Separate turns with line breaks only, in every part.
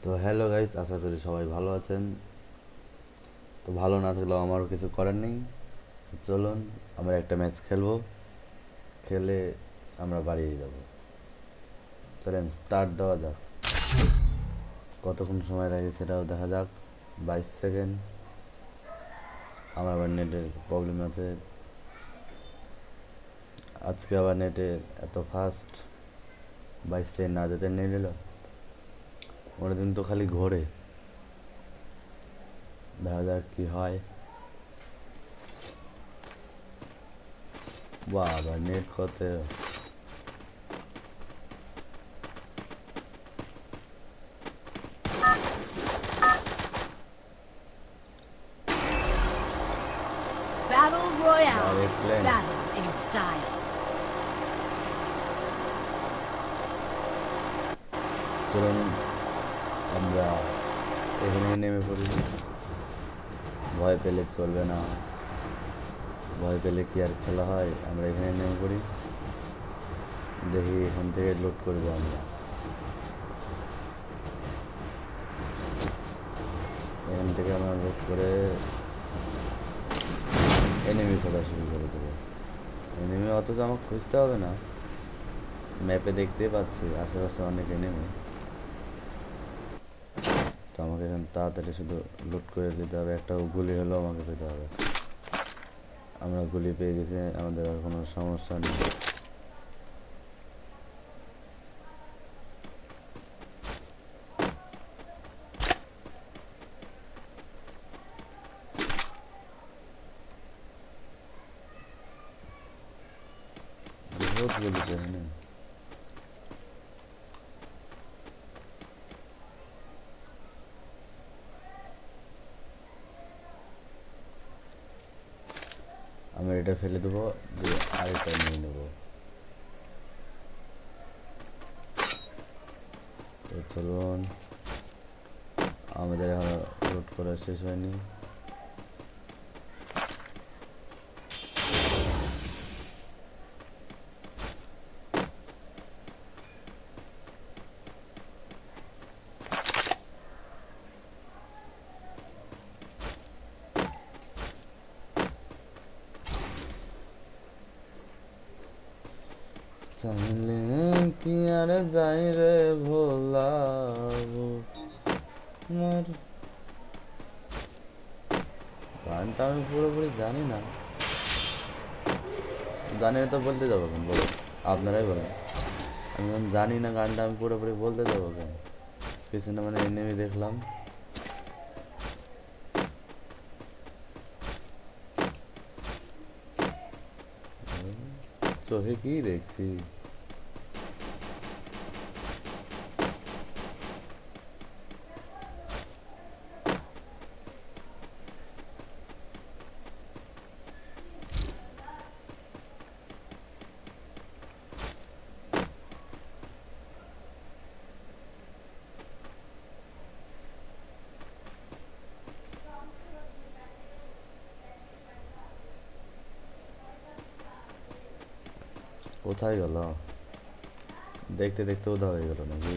তো hello guys, আশা করি সবাই ভালো আছেন। তো ভালো না থাকলেও আমারও কিছু করার নেই। চলুন আমরা একটা ম্যাচ খেলবো, খেলে আমরা বাড়িয়ে যাব। চলেন স্টার্ট দেওয়া যাক। কতক্ষণ সময় লাগে সেটাও দেখা যাক। 22 সেকেন্ড। আমার আবার নেটের প্রবলেম আছে, আজকে আবার নেটে এত ফাস্ট। 22 সেকেন্ড না যেতে নিয়ে নিল, ওরা দিন তো খালি ঘোরে। দেখা যাক কি হয়। বাবা নেট কত!
Battle Royale.
Direct plane.
Battle in style.
চলুন আমরা এখানে নেমে পড়ি। ভয় পেলে চলবে না, ভয় পেলে কি আর খেলা হয়। আমরা এখানে নেমে পড়ি, দেখি এখান থেকে লোড করবো আমরা। এখান থেকে আমরা লোড করে এনিমি খোঁজা শুরু করে দেবো। এনিমি অথচ আমাকে খুঁজতে হবে না, ম্যাপে দেখতেই পাচ্ছি আশেপাশে অনেক এনিমি। তো আমাকে এখন তাড়াতাড়ি শুধু লুট করে দিতে হবে, একটা গুলি হলেও আমাকে পেতে হবে। আমরা গুলি পেয়ে গেছি, আমাদের আর কোনো সমস্যা নেই। বহুত গুলি পেয়ে না। আমরা এটা ফেলে দেবো, দিয়ে আরেকটা নিয়ে নেবো। তো চলুন, আমাদের এখন লোড করা শেষ হয়নি। চাইলে কি আর যাই রে ভোলাবো আমার। গানটা আমি পুরোপুরি জানি না, জানি না তো বলতে যাবো কেন বলো, আপনারাই বলেন। আমি যখন জানি না গানটা, আমি পুরোপুরি বলতে যাবো কেন? পিছনে মানে এনিমি দেখলাম। চোখে কি দেখছি? কোথায় গেল? দেখতে দেখতে উদা হয়ে গেল নাকি?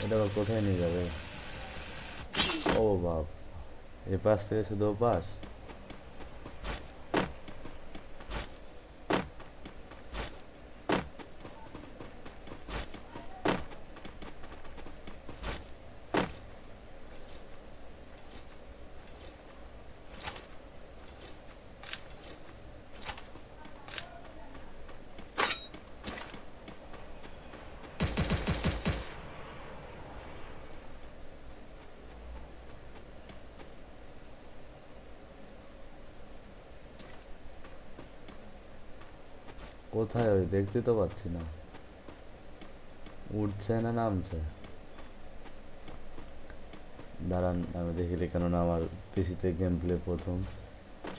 এটা আবার কোথায় নিয়ে যাবে? ও বাপ, এ পাশ থেকে শুধু ও পাশ। কোথায় ওই, দেখতে তো পাচ্ছি না। উঠছে না নামছে? দাঁড়ান আমি দেখি, কেননা আমার পিসিতে গেম প্লে প্রথম,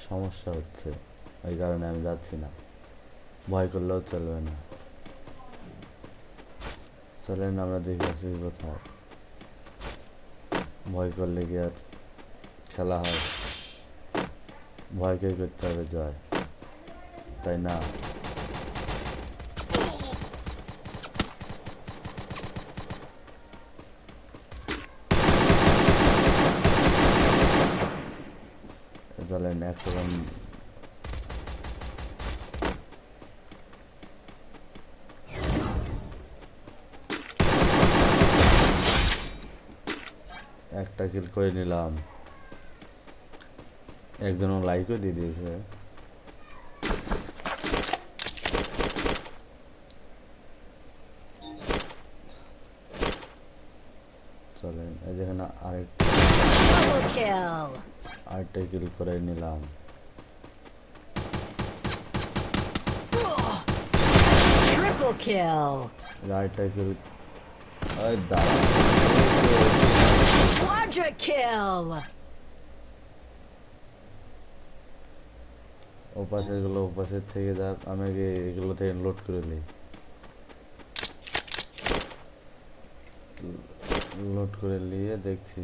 সমস্যা হচ্ছে, ওই কারণে আমি যাচ্ছি না। ভয় করলেও চলবে না। চলেন আমরা দেখে আসি কোথায়। ভয় করলে কি আর খেলা হয়? ভয়কে করতে হবে জয়, তাই না? চলেন একটা একটা কিল করে নিলাম, একজনও লাইকও দিয়ে দিয়েছে। চলেন এই যেখানে
Double kill.
আরেকটা কিল করে নিলাম।
Triple kill.
আরেকটা কিল, দাঁড়া,
Quadra kill.
ওপাশের ওপাশের থেকে যাক, আমি আগে এগুলো থেকে লোড করে নিই। লোড করে নিয়ে দেখছি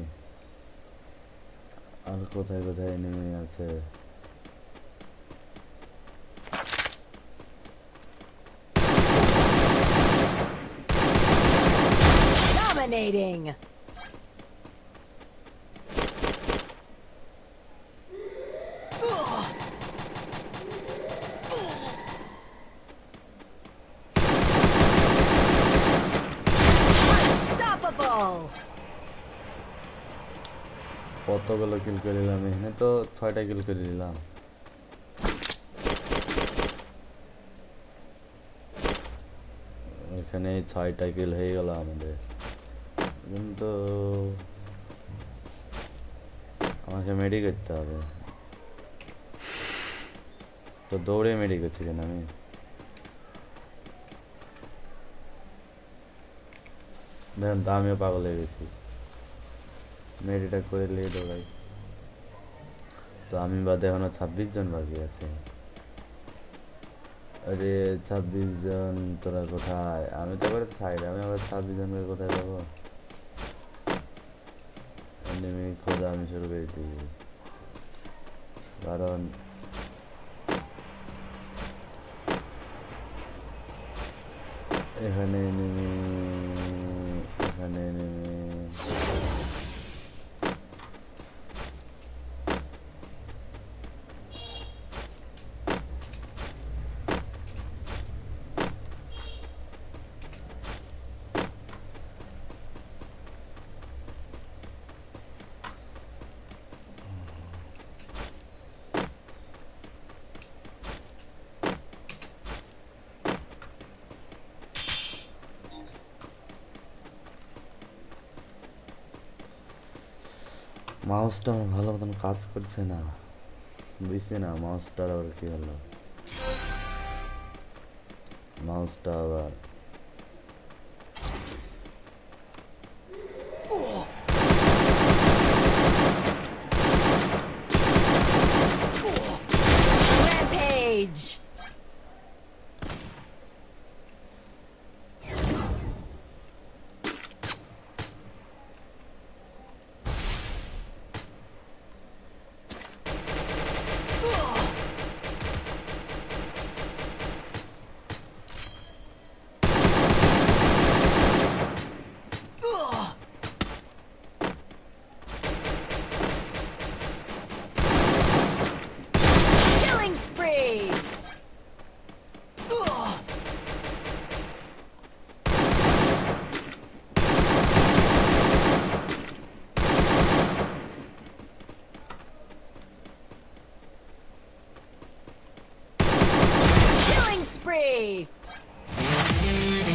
আর কোথায় কোথায় নেমে আছে।
Dominating. Unstoppable.
কতগুলো কিল করে নিলাম, এখানে তো 6টা কিল করে নিলাম। এখানে 6টা কিল হয়ে গেল আমাদের, কিন্তু আমাকে মেডি করতে হবে। তো দৌড়ে মেডি করছি কেন আমি? দেখেন তো আমিও পাগল হয়ে গেছি, মেডিটা করে নিয়ে দৌড়াই। তো আমি বাদে এখনো 26 জন বাকি আছে। আরে 26 জন তোরা কোথায়? আমি তো আবার সাইডে, আমি আবার 26 জনকে কোথায় পাবো? এনিমি খোঁজা আমি শুরু করে দিই, কারণ এখানে এনিমি, এখানে এনিমি। মাউসটা আমার ভালো মতন কাজ করছে না, বুঝছি না মাউসটার আবার কি হলো। মাউসটা আবার
Rampage. Killing spree. Killing spree.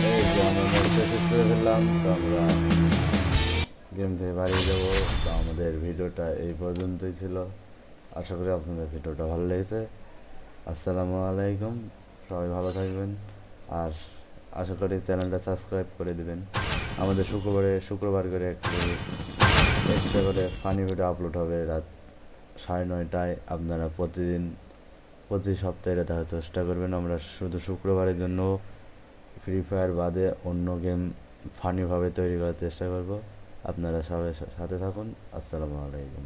এই যে আমরা ম্যাচটা শেষ করে ফেললাম। তো আমরা গেম থেকে বাড়িয়ে যাবো। তো আমাদের ভিডিওটা এই পর্যন্তই ছিল, আশা করি আপনাদের ভিডিওটা ভালো লেগেছে। আসসালামু আলাইকুম, সবাই ভালো থাকবেন, আর আশা করি চ্যানেলটা সাবস্ক্রাইব করে দিবেন। আমাদের শুক্রবার করে একটা করে ফানি ভিডিও আপলোড হবে রাত 9:30টায়। আপনারা প্রতি সপ্তাহে এটা দেখার চেষ্টা করবেন। আমরা শুধু শুক্রবারের জন্য ফ্রি ফায়ার বাদে অন্য গেম ফানিভাবে তৈরি করার চেষ্টা করব। আপনারা সবাই সাথে থাকুন। আসসালামু আলাইকুম।